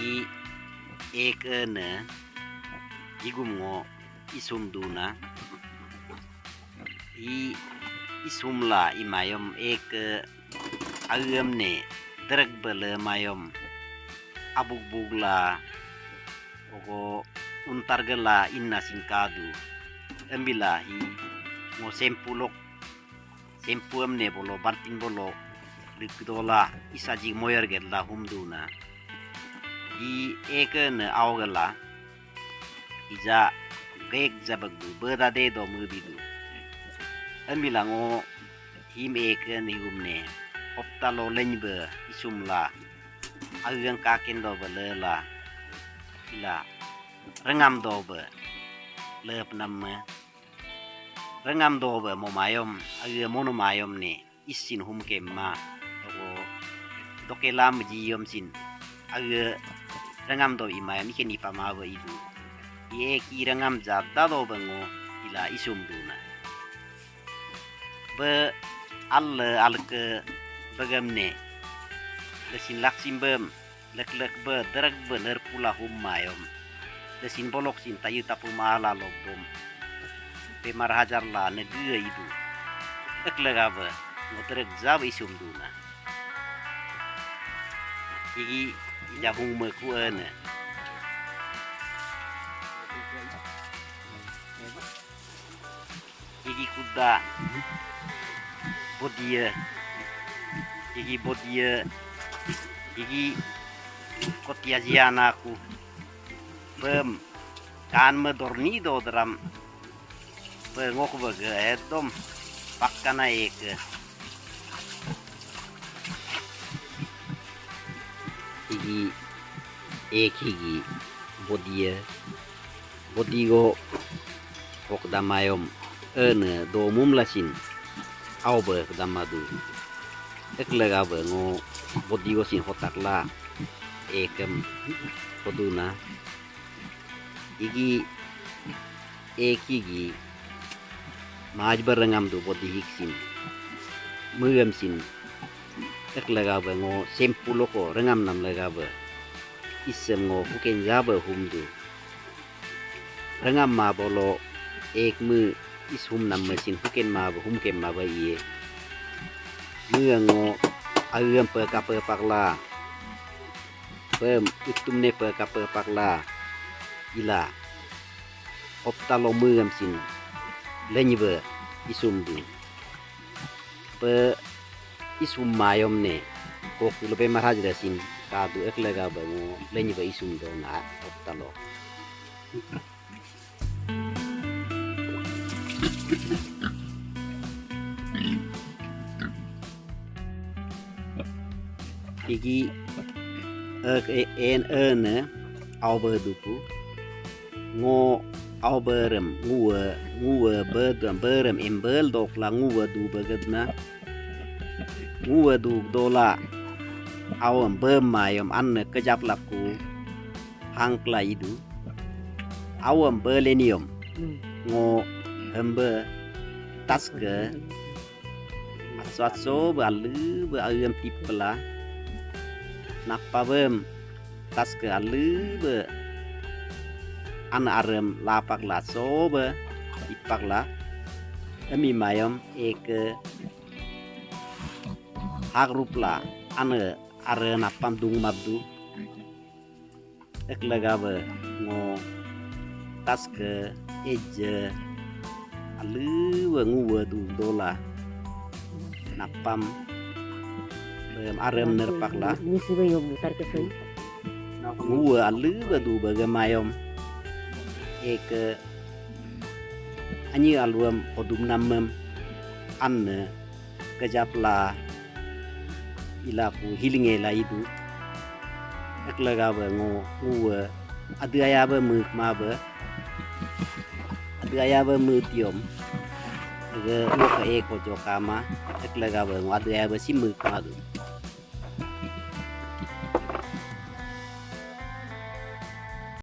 I ekene igumngo isumduna isumla imayom agamne dragbele mayom abugbugla ogo untargala inna singkadu embilahi ngo sempu amne bolo bantin bolo likdola isaji moyer gedla humduna I ekene awgala ija gek jabagdu berade do mudidu embilango him eken higumne optalo lenjbe isumla agang kaken do belela ila rengam do be lep namme rengam do be momayom mono mayom ne isin hum kemma ogo dokela mjiyom sin rengam do imayam ikeni pamawa idu ki rengam jadda do bango ila isum duna be alke bagamne lesin laksim bem lek be derag bener pula hum mayom lesin bolok sin tayu tapu mala lobom be marhajar la negeri idu eklega be ngotrek zaw isum duna igi jahung meku ene igi kuda bodia igi kotiaziana aku bem kan medorni do dalam pengok bege edom pakkana eke igi bodigo kok damayom ene do mumlasin awbe damadu eklega ngo bodigo sin hotakla ekem poduna igi majbar rengam do bodi hiksin mugam sin eklega ngo sempulo ko rengam nam lega isem ngo buken jaba humdu rengam ma bolo mu ishum nam mesin buken ma hum kem ma ba iye ngo ayam pe kape pakla pem itumne pe kape pakla ila optalo mugam sin lenybe isumdu pe isum mayom ne kok lebih marhaj dasin kadu eklega bango lenybe isum do na optalo igi ene awberdupu ngo awberem nguwe berem embel dokla nguwe du begadna nguwe du dola awam bermayom anne kejap laku hangkla idu awam berlenium ngo hembe taske aswatso balu ayam tipla napa bem taske alu be an arem lapak la sobe ipak la emi mayom eke hagrupla ane are napam dung mabdu eklega be ngo taske eje alu nguwe du dola napam arem nerpak la nguwe alu du bagamayom eke anyi aluam odum namem anne kejapla ilaku hilinge la idu eklega ba nguwe adaya ba muk ma ba adaya ba mutiom ge ngo ka eko jokama eklega ba adaya ba simuk ma du